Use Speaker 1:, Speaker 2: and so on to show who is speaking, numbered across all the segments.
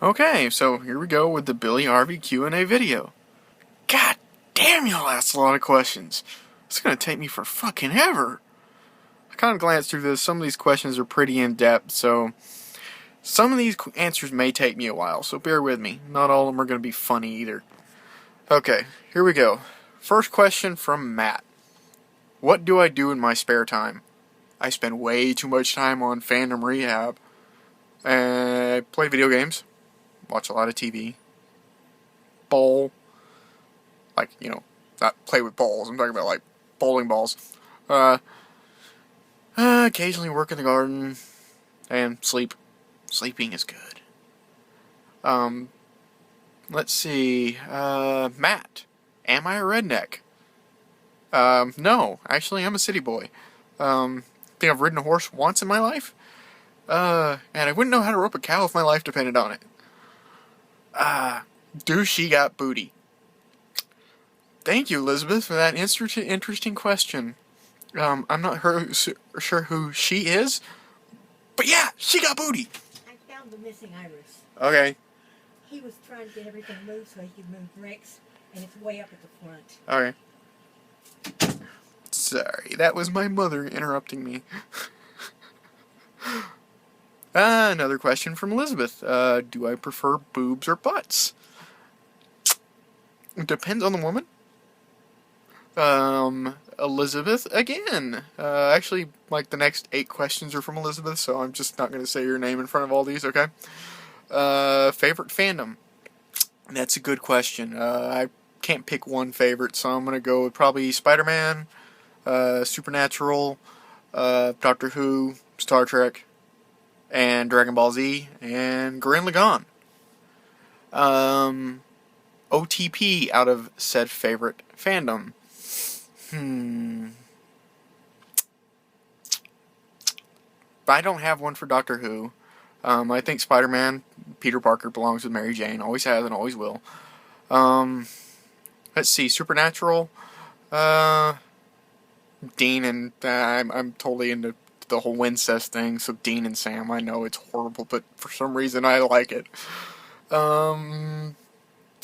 Speaker 1: Okay, so here we go with the Billy Harvey Q&A video. God damn, y'all asked a lot of questions. It's gonna take me for fucking ever. I kind of glanced through this. Some of these questions are pretty in-depth, so some of these answers may take me a while, so bear with me. Not all of them are gonna be funny either. Okay, here we go. First question from Matt. What do I do in my spare time? I spend way too much time on Fandom Rehab. I play video games. Watch a lot of TV. Bowl. Like, not play with balls. I'm talking about, like, bowling balls. Occasionally work in the garden. And sleep. Sleeping is good. Let's see. Matt. Am I a redneck? No. Actually, I'm a city boy. I think I've ridden a horse once in my life. And I wouldn't know how to rope a cow if my life depended on it. Do she got booty? Thank you, Elizabeth, for that interesting question. I'm not sure who she is, but yeah, she got booty.
Speaker 2: I found the missing iris.
Speaker 1: Okay.
Speaker 2: He was trying to get everything moved so he could move Rex, and it's way up at the front.
Speaker 1: Okay. Sorry, that was my mother interrupting me. Another question from Elizabeth. Do I prefer boobs or butts? It depends on the woman. Elizabeth again. Actually, like the next 8 questions are from Elizabeth, so I'm just not going to say your name in front of all these, okay? Favorite fandom? That's a good question. I can't pick one favorite, so I'm going to go with probably Spider-Man, Supernatural, Doctor Who, Star Trek, and Dragon Ball Z, and Gurren Lagann. OTP out of said favorite fandom. I don't have one for Doctor Who. I think Spider-Man, Peter Parker belongs with Mary Jane. Always has and always will. Let's see, Supernatural. Dean and I'm totally into the whole Wincest thing. So Dean and Sam. I know it's horrible, but for some reason I like it. The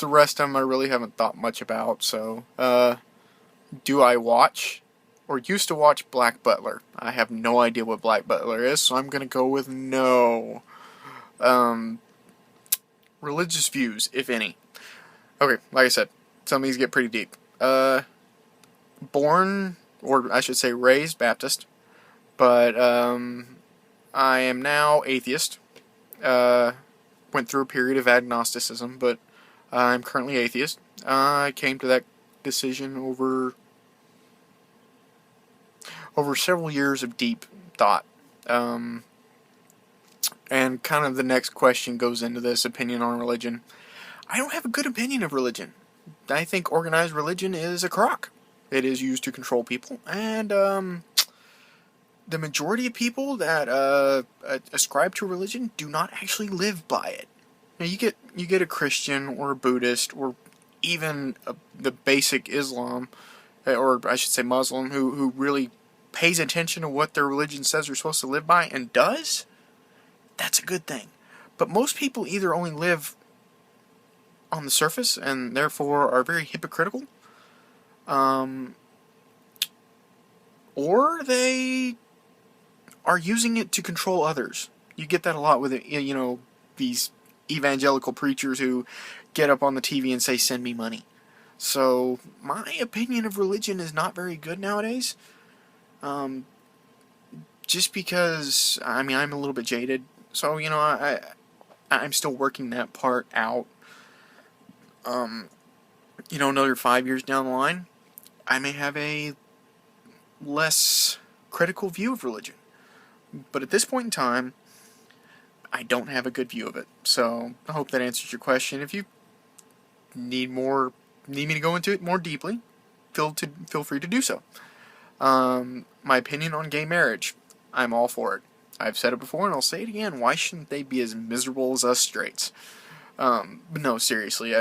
Speaker 1: rest of them I really haven't thought much about. So, do I watch or used to watch Black Butler? I have no idea what Black Butler is, so I'm gonna go with no. Religious views, if any. Okay, like I said, some of these get pretty deep. Born, or I should say raised Baptist, but I am now atheist. Went through a period of agnosticism, but I'm currently atheist. I came to that decision over several years of deep thought. And kind of the next question goes into this opinion on religion. I don't have a good opinion of religion. I think organized religion is a crock. It is used to control people, and the majority of people that ascribe to religion do not actually live by it. Now, you get a Christian or a Buddhist or even the basic Islam, or I should say Muslim, who really pays attention to what their religion says they're supposed to live by and does. That's a good thing. But most people either only live on the surface and therefore are very hypocritical, or they are using it to control others. You get that a lot with these evangelical preachers who get up on the TV and say, "Send me money." So my opinion of religion is not very good nowadays. Just because I'm a little bit jaded. So I'm still working that part out. Another 5 years down the line, I may have a less critical view of religion. But at this point in time, I don't have a good view of it. So I hope that answers your question. If you need me to go into it more deeply, feel free to do so. My opinion on gay marriage, I'm all for it. I've said it before and I'll say it again. Why shouldn't they be as miserable as us straights? But no, seriously,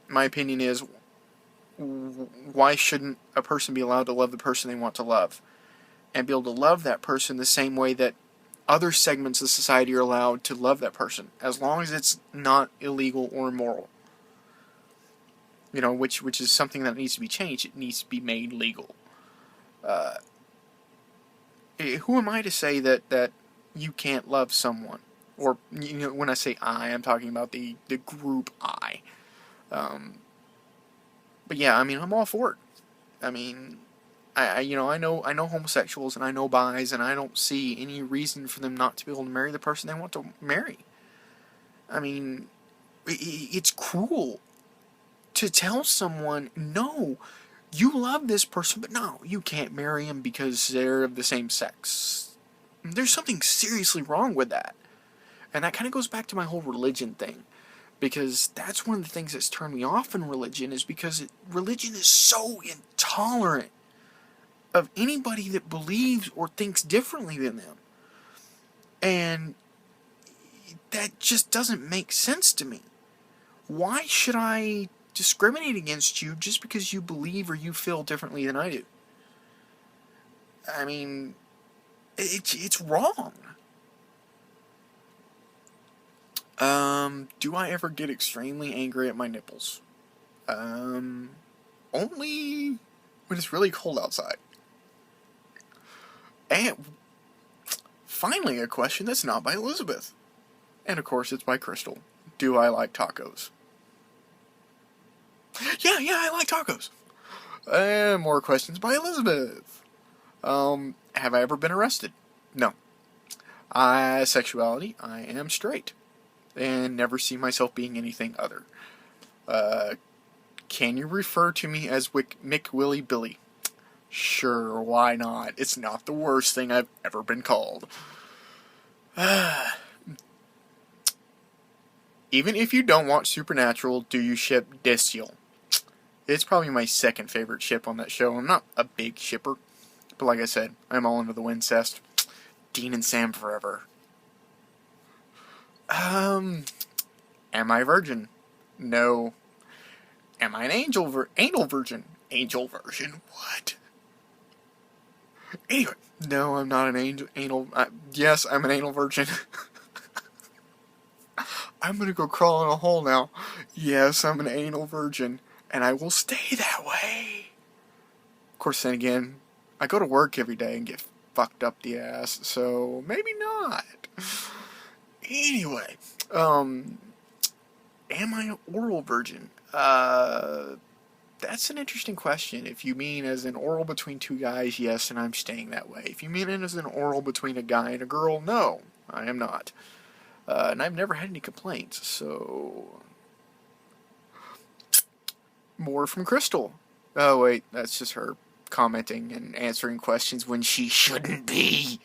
Speaker 1: my opinion is, why shouldn't a person be allowed to love the person they want to love? And be able to love that person the same way that other segments of society are allowed to love that person, as long as it's not illegal or immoral. You know, which is something that needs to be changed. It needs to be made legal. Who am I to say that you can't love someone? Or, you know, when I say I'm talking about the group I. But yeah, I mean, I'm all for it. I mean, I know homosexuals and I know bis, and I don't see any reason for them not to be able to marry the person they want to marry. I mean, it's cruel to tell someone, no, you love this person, but no, you can't marry him because they're of the same sex. There's something seriously wrong with that. And that kind of goes back to my whole religion thing. Because that's one of the things that's turned me off in religion, is because religion is so intolerant of anybody that believes or thinks differently than them. And that just doesn't make sense to me. Why should I discriminate against you just because you believe or you feel differently than I do? I mean, it's wrong. Do I ever get extremely angry at my nipples? Only when it's really cold outside. And finally, a question that's not by Elizabeth. And of course, it's by Crystal. Do I like tacos? Yeah, I like tacos. And more questions by Elizabeth. Have I ever been arrested? No. Sexuality, I am straight. And never see myself being anything other. Can you refer to me as Mick Willie Billy? Sure, why not? It's not the worst thing I've ever been called. Even if you don't watch Supernatural, do you ship Deciel? It's probably my second favorite ship on that show. I'm not a big shipper, but like I said, I'm all into the Wincest. Dean and Sam forever. Am I a virgin? No. Am I an anal virgin? Angel virgin? What? Anyway, no, I'm not an yes, I'm an anal virgin. I'm gonna go crawl in a hole now. Yes, I'm an anal virgin, and I will stay that way. Of course, then again, I go to work every day and get fucked up the ass, so maybe not. Anyway, am I an oral virgin? That's an interesting question. If you mean as an oral between two guys, yes, and I'm staying that way. If you mean it as an oral between a guy and a girl, no, I am not. And I've never had any complaints, so... More from Crystal. Oh, wait, that's just her commenting and answering questions when she shouldn't be.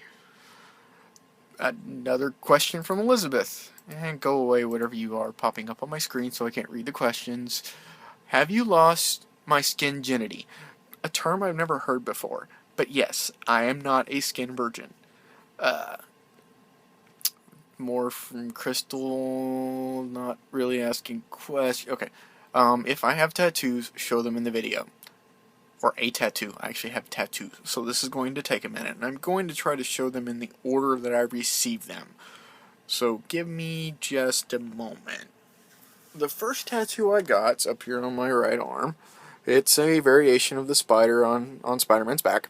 Speaker 1: Another question from Elizabeth. And go away, whatever you are, popping up on my screen so I can't read the questions. Have you lost my skinginity? A term I've never heard before. But yes, I am not a skin virgin. More from Crystal, not really asking questions. Okay. If I have tattoos, show them in the video. Or a tattoo. I actually have tattoos. So this is going to take a minute. And I'm going to try to show them in the order that I receive them. So give me just a moment. The first tattoo I got's up here on my right arm. It's a variation of the spider on Spider-Man's back.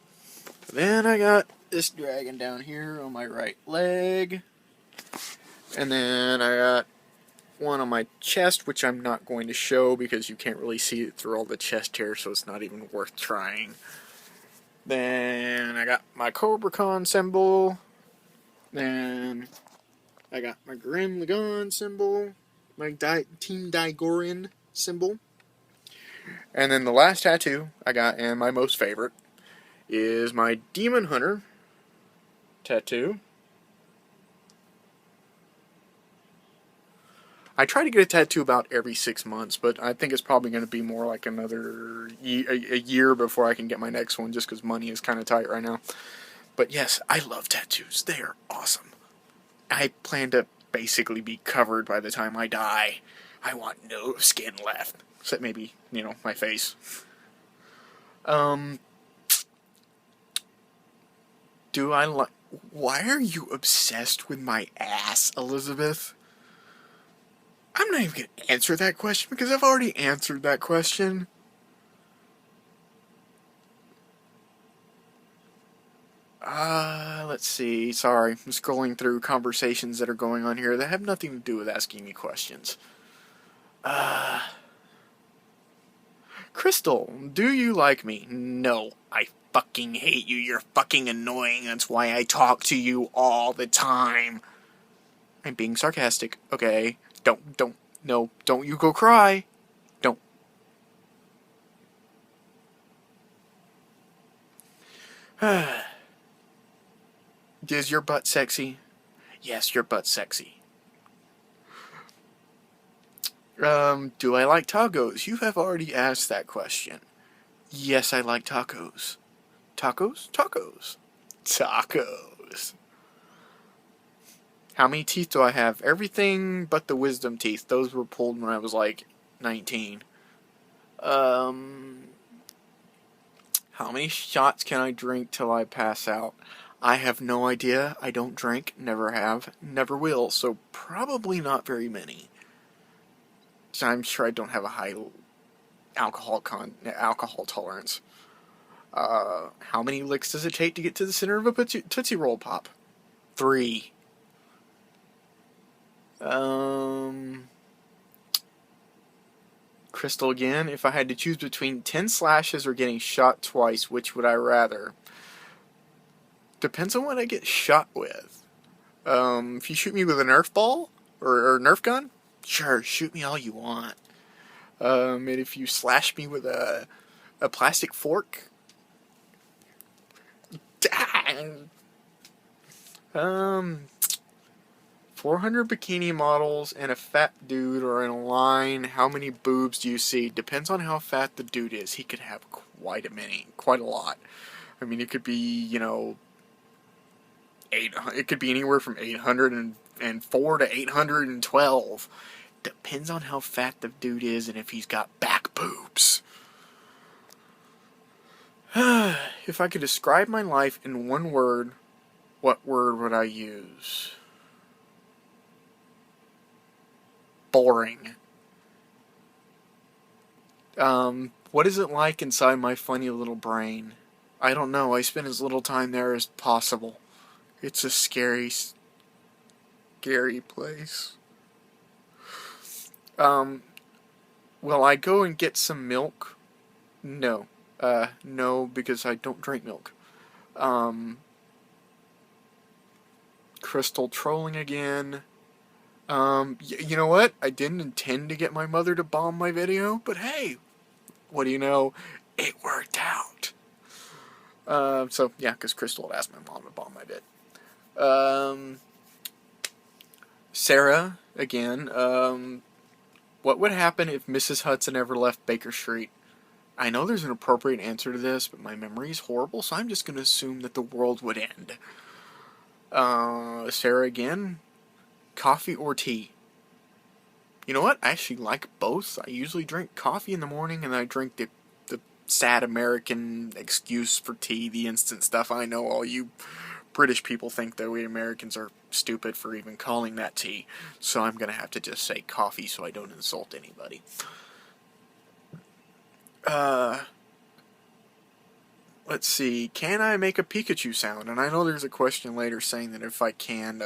Speaker 1: Then I got this dragon down here on my right leg. And then I got one on my chest, which I'm not going to show because you can't really see it through all the chest hair, so it's not even worth trying. Then I got my CobraCon symbol. Then I got my Grim Lagan symbol. My Team Digorian symbol. And then the last tattoo I got, and my most favorite, is my Demon Hunter tattoo. I try to get a tattoo about every 6 months, but I think it's probably going to be more like another a year before I can get my next one, just because money is kind of tight right now. But yes, I love tattoos. They are awesome. I plan to basically be covered by the time I die. I want no skin left. Except maybe, my face. Do I like... Why are you obsessed with my ass, Elizabeth? I'm not even going to answer that question because I've already answered that question. Let's see. Sorry, I'm scrolling through conversations that are going on here that have nothing to do with asking me questions. Crystal, do you like me? No, I fucking hate you. You're fucking annoying. That's why I talk to you all the time. I'm being sarcastic, okay? Don't you go cry. Don't. Is your butt sexy? Yes, your butt's sexy. Do I like tacos? You have already asked that question. Yes, I like tacos. Tacos? Tacos. Tacos. How many teeth do I have? Everything but the wisdom teeth. Those were pulled when I was like 19. How many shots can I drink till I pass out? I have no idea. I don't drink. Never have. Never will. So probably not very many. So I'm sure I don't have a high alcohol tolerance. How many licks does it take to get to the center of a Tootsie Roll Pop? 3. Crystal again. If I had to choose between 10 slashes or getting shot twice, which would I rather? Depends on what I get shot with. If you shoot me with a Nerf ball or Nerf gun, sure, shoot me all you want. And if you slash me with a plastic fork, 400 bikini models and a fat dude are in a line. How many boobs do you see? Depends on how fat the dude is. He could have quite a lot. I mean, it could be, 800. It could be anywhere from 804 to 812. Depends on how fat the dude is and if he's got back boobs. If I could describe my life in one word, what word would I use? Boring. What is it like inside my funny little brain? I don't know. I spend as little time there as possible. It's a scary, scary place. Will I go and get some milk? No. No, because I don't drink milk. Crystal trolling again. You know what? I didn't intend to get my mother to bomb my video, but hey, what do you know? It worked out. So, yeah, because Crystal had asked my mom to bomb my vid. Sarah, again, what would happen if Mrs. Hudson ever left Baker Street? I know there's an appropriate answer to this, but my memory is horrible, so I'm just going to assume that the world would end. Sarah again, coffee or tea? You know what? I actually like both. I usually drink coffee in the morning, and I drink the sad American excuse for tea, the instant stuff. I know all you British people think that we Americans are stupid for even calling that tea, so I'm going to have to just say coffee so I don't insult anybody. Let's see. Can I make a Pikachu sound? And I know there's a question later saying that if I can,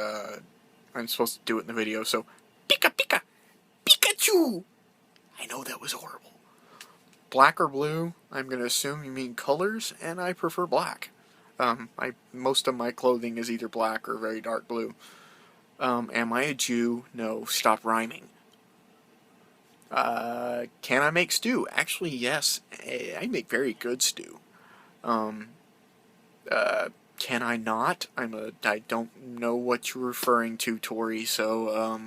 Speaker 1: I'm supposed to do it in the video, so Pika Pika! Pikachu! I know that was horrible. Black or blue? I'm going to assume you mean colors, and I prefer black. Most of my clothing is either black or very dark blue. Am I a Jew? No, stop rhyming. Can I make stew? Actually, yes. I make very good stew. Can I not? I don't know what you're referring to, Tori, so,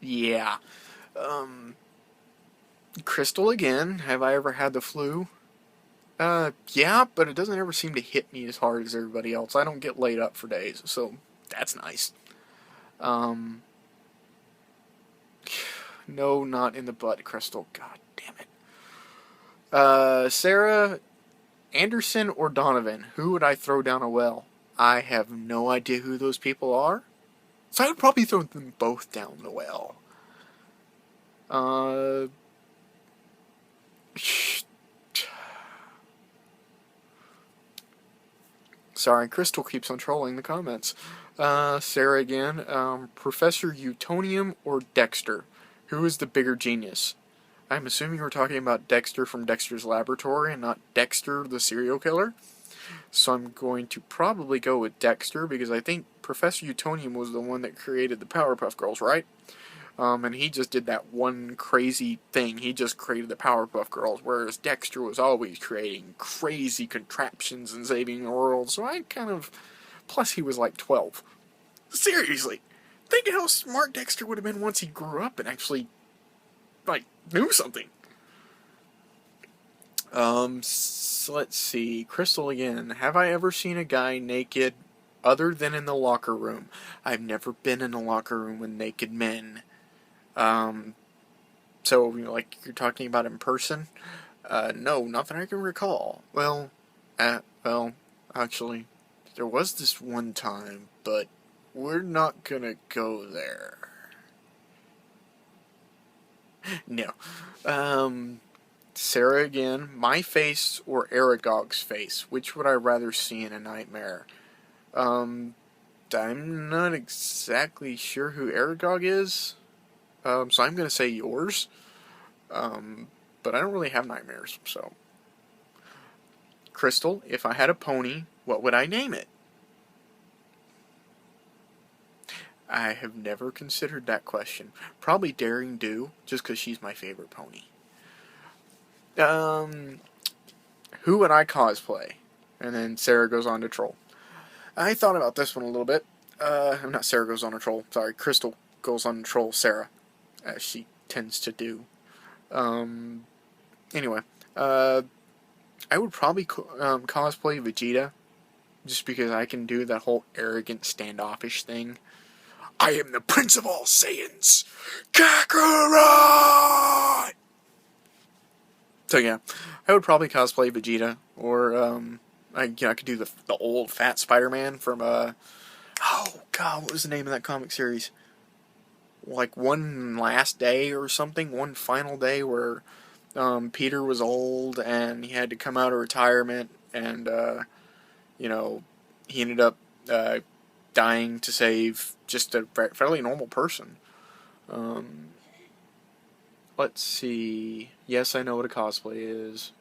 Speaker 1: yeah. Crystal again. Have I ever had the flu? Yeah, but it doesn't ever seem to hit me as hard as everybody else. I don't get laid up for days, so that's nice. No, not in the butt, Crystal. God damn it. Sarah, Anderson or Donovan? Who would I throw down a well? I have no idea who those people are. So I would probably throw them both down the well. Sorry, Crystal keeps on trolling the comments. Sarah again. Professor Utonium or Dexter? Who is the bigger genius? I'm assuming we're talking about Dexter from Dexter's Laboratory and not Dexter the serial killer. So I'm going to probably go with Dexter because I think Professor Utonium was the one that created the Powerpuff Girls, right? And he just did that one crazy thing. He just created the Powerpuff Girls, whereas Dexter was always creating crazy contraptions and saving the world. So I kind of... Plus, he was like 12. Seriously. Think how smart Dexter would have been once he grew up and actually, like, knew something. So let's see. Crystal again. Have I ever seen a guy naked other than in the locker room? I've never been in a locker room with naked men. So, like you're talking about in person? No, not that I can recall. Well, actually, there was this one time, but we're not gonna go there. No. Sarah again. My face or Aragog's face? Which would I rather see in a nightmare? I'm not exactly sure who Aragog is. So I'm gonna say yours. But I don't really have nightmares, so. Crystal, if I had a pony, what would I name it? I have never considered that question. Probably Daring Do, just because she's my favorite pony. Who would I cosplay? And then Sarah goes on to troll. I thought about this one a little bit. Not Sarah goes on to troll. Sorry, Crystal goes on to troll Sarah, as she tends to do. Anyway, I would probably cosplay Vegeta, just because I can do that whole arrogant standoffish thing. I am the Prince of all Saiyans, Kakarot! So yeah, I would probably cosplay Vegeta, or I could do the old fat Spider-Man from oh god, what was the name of that comic series? Like One Last Day or something, One Final Day, where Peter was old and he had to come out of retirement, and he ended up dying to save just a fairly normal person. Let's see. Yes, I know what a cosplay is.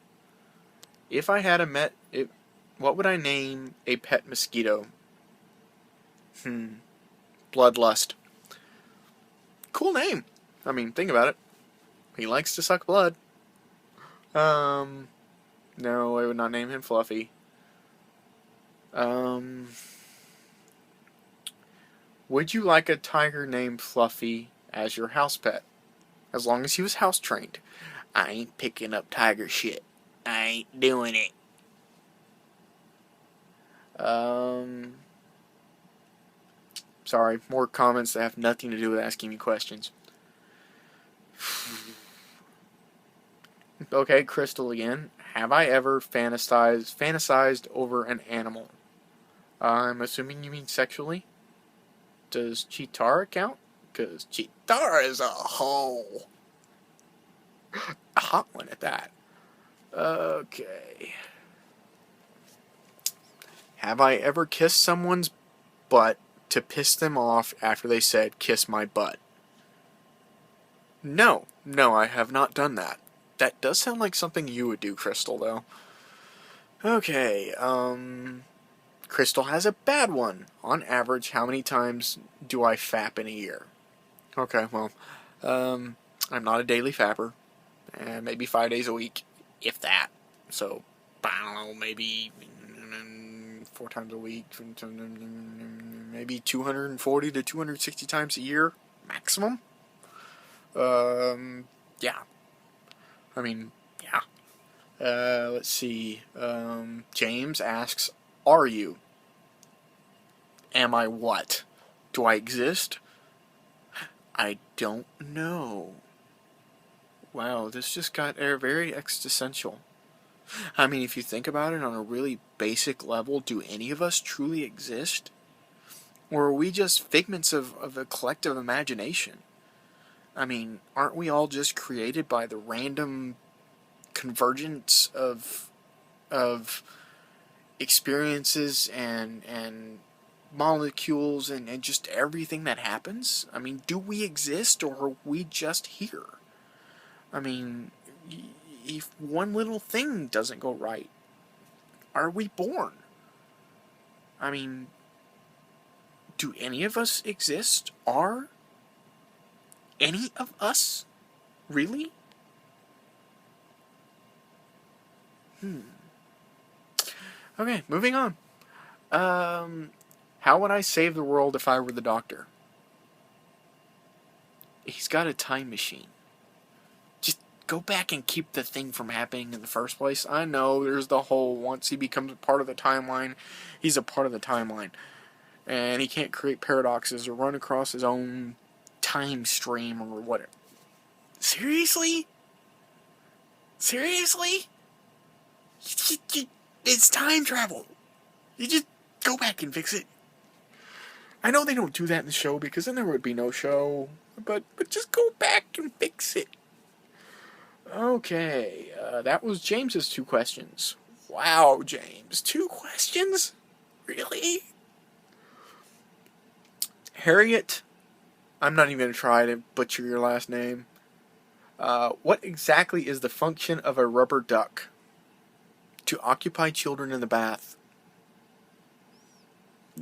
Speaker 1: If I had what would I name a pet mosquito? Bloodlust. Cool name. I mean, think about it. He likes to suck blood. No, I would not name him Fluffy. Would you like a tiger named Fluffy as your house pet? As long as he was house trained. I ain't picking up tiger shit. I ain't doing it. Sorry, more comments that have nothing to do with asking me questions. Okay, Crystal again. Have I ever fantasized over an animal? I'm assuming you mean sexually? Does Chitara count? Because Chitara is a hoe. A hot one at that. Okay. Have I ever kissed someone's butt to piss them off after they said, "kiss my butt"? No, I have not done that. That does sound like something you would do, Crystal, though. Okay, Crystal has a bad one. On average, how many times do I fap in a year? Okay, well, I'm not a daily fapper. Maybe 5 days a week, if that. So, I don't know, maybe 4 times a week, maybe 240 to 260 times a year, maximum. Yeah. I mean, yeah. Let's see. James asks, are you? Am I what? Do I exist? I don't know. Wow, this just got very existential. I mean, if you think about it on a really basic level, do any of us truly exist? Or are we just figments of a collective imagination? I mean, aren't we all just created by the random convergence of experiences and molecules and just everything that happens? I mean, do we exist or are we just here? I mean, if one little thing doesn't go right, are we born? I mean, do any of us exist? Are any of us really? Okay, moving on. How would I save the world if I were the Doctor? He's got a time machine. Just go back and keep the thing from happening in the first place. I know there's the whole once he becomes a part of the timeline, he's a part of the timeline. And he can't create paradoxes or run across his own time stream or whatever. Seriously? Seriously? It's time travel. You just go back and fix it. I know they don't do that in the show because then there would be no show. But just go back and fix it. Okay, that was James's 2 questions. Wow, James, 2 questions? Really? Harriet, I'm not even going to try to butcher your last name. What exactly is the function of a rubber duck? To occupy children in the bath.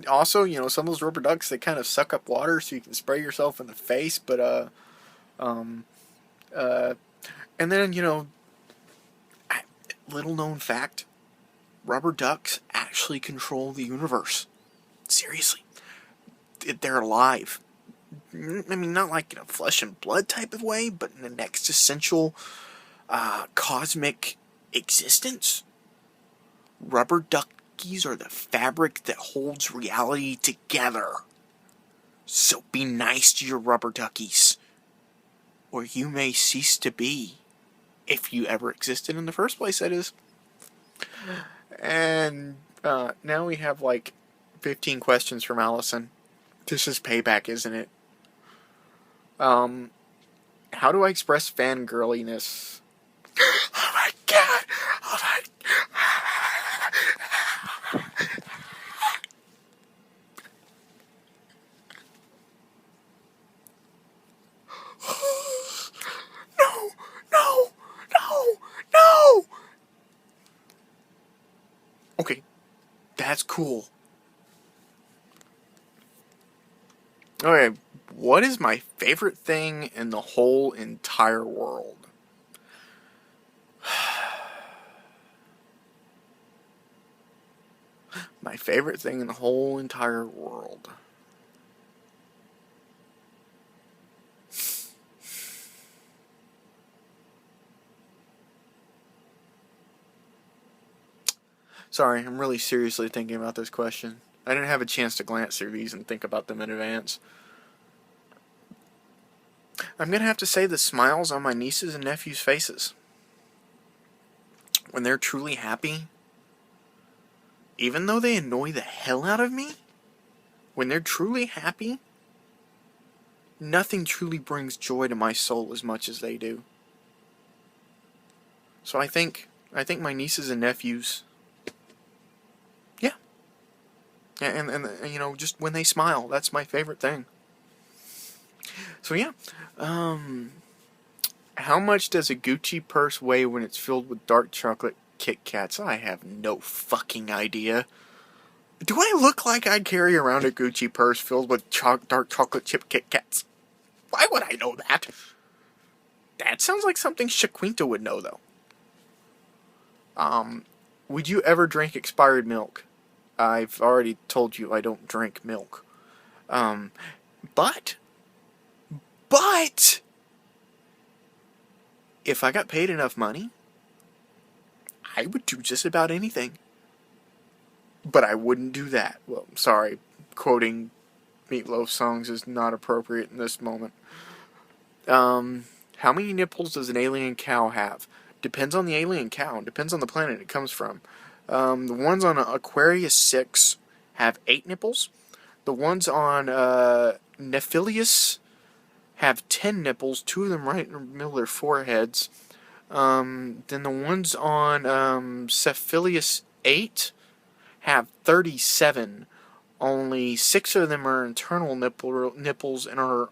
Speaker 1: Also, some of those rubber ducks, they kind of suck up water so you can spray yourself in the face, but, and then, little known fact, rubber ducks actually control the universe. Seriously. They're alive. I mean, not like in a flesh and blood type of way, but in an existential, cosmic existence. Rubber duckies are the fabric that holds reality together. So be nice to your rubber duckies, or you may cease to be, if you ever existed in the first place, that is. And now we have like 15 questions from Allison. This is payback, isn't it? How do I express fangirliness? Oh my god! Oh my... No! No! No! No! Okay, that's cool. Okay, what is my favorite thing in the whole entire world? My favorite thing in the whole entire world. Sorry, I'm really seriously thinking about this question. I didn't have a chance to glance through these and think about them in advance. I'm going to have to say the smiles on my nieces and nephews' faces. When they're truly happy, even though they annoy the hell out of me, when they're truly happy, nothing truly brings joy to my soul as much as they do. So I think my nieces and nephews, yeah. And just when they smile, that's my favorite thing. So yeah, how much does a Gucci purse weigh when it's filled with dark chocolate Kit Kats? I have no fucking idea. Do I look like I carry around a Gucci purse filled with dark chocolate chip Kit Kats? Why would I know that? That sounds like something Shaquinta would know, though. Would you ever drink expired milk? I've already told you I don't drink milk. But, if I got paid enough money, I would do just about anything. But I wouldn't do that. Well, sorry, quoting Meatloaf songs is not appropriate in this moment. How many nipples does an alien cow have? Depends on the alien cow. Depends on the planet it comes from. The ones on Aquarius 6 have 8 nipples. The ones on Nephilius have 10 nipples, 2 of them right in the middle of their foreheads. Then the ones on Cephilius 8 have 37. Only 6 of them are internal nipples and are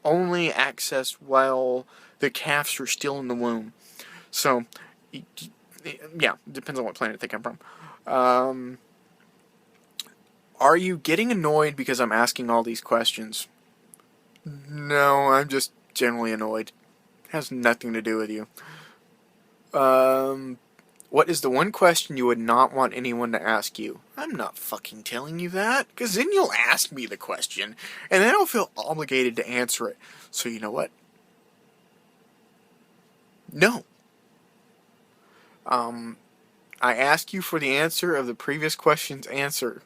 Speaker 1: only accessed while the calves are still in the womb. So, yeah, depends on what planet they come from. Are you getting annoyed because I'm asking all these questions? No, I'm just generally annoyed. It has nothing to do with you. What is the one question you would not want anyone to ask you? I'm not fucking telling you that, because then you'll ask me the question, and then I'll feel obligated to answer it. So you know what? No. I ask you for the answer of the previous question's answer.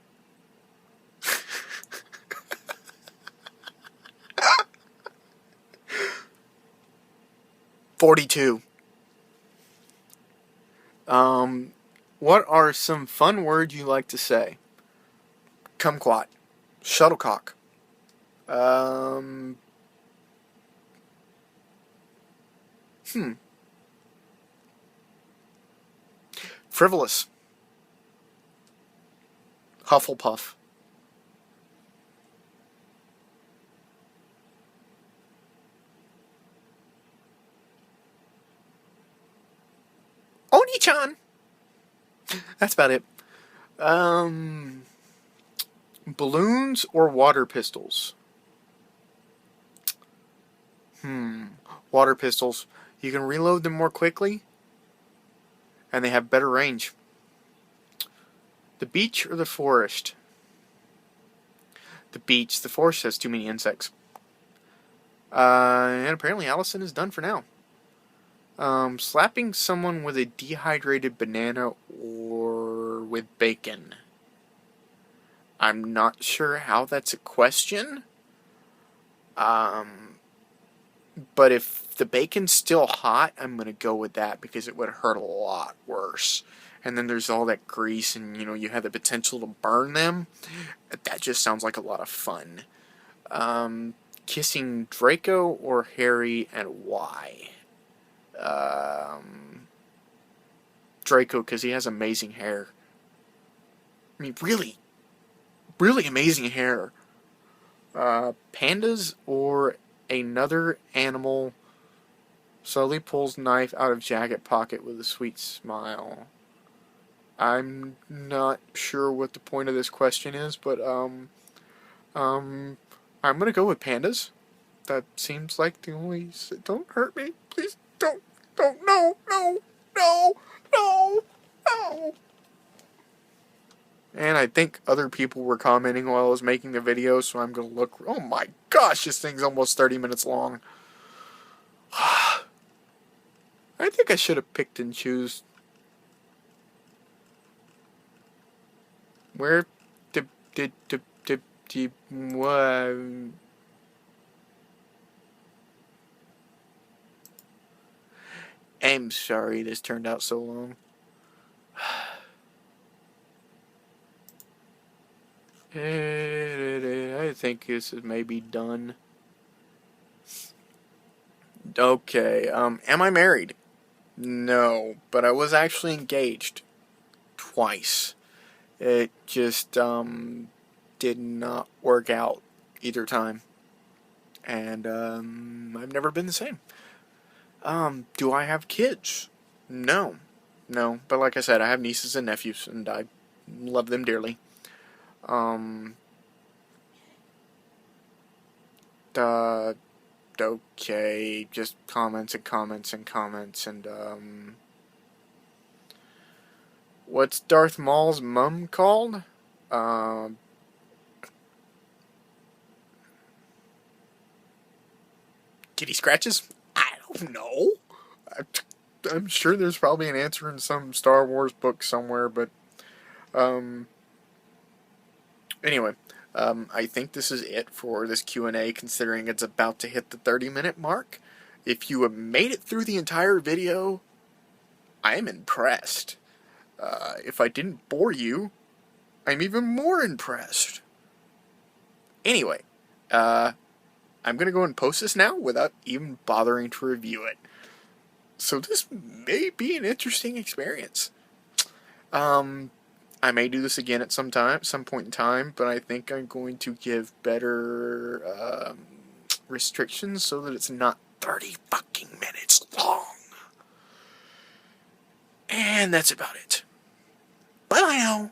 Speaker 1: 42. What are some fun words you like to say? Kumquat. Shuttlecock. Frivolous. Hufflepuff. Oni-chan! That's about it. Balloons or water pistols? Water pistols. You can reload them more quickly, and they have better range. The beach or the forest? The beach. The forest has too many insects. And apparently Allison is done for now. Slapping someone with a dehydrated banana or with bacon? I'm not sure how that's a question. But if the bacon's still hot, I'm going to go with that because it would hurt a lot worse. And then there's all that grease and, you have the potential to burn them. That just sounds like a lot of fun. Kissing Draco or Harry, and why? Draco, because he has amazing hair. I mean, really, really amazing hair. Pandas or another animal slowly pulls knife out of jacket pocket with a sweet smile. I'm not sure what the point of this question is, but I'm gonna go with pandas. That seems like the only. Don't hurt me, please. Don't, no. And I think other people were commenting while I was making the video, so I'm gonna look. Oh my gosh, this thing's almost 30 minutes long. I think I should have picked and choose. Where what? I'm sorry this turned out so long. I think this is maybe done. Okay, am I married? No, but I was actually engaged. Twice. It just, did not work out either time. And, I've never been the same. Do I have kids? No. No, but like I said, I have nieces and nephews, and I love them dearly. Okay, just comments, and what's Darth Maul's mum called? Kitty Scratches? I don't know. I'm sure there's probably an answer in some Star Wars book somewhere, but, anyway, I think this is it for this Q&A, considering it's about to hit the 30-minute mark. If you have made it through the entire video, I am impressed. If I didn't bore you, I'm even more impressed. Anyway, I'm going to go and post this now without even bothering to review it. So this may be an interesting experience. I may do this again at some point in time, but I think I'm going to give better restrictions so that it's not 30 fucking minutes long. And that's about it. Bye-bye now.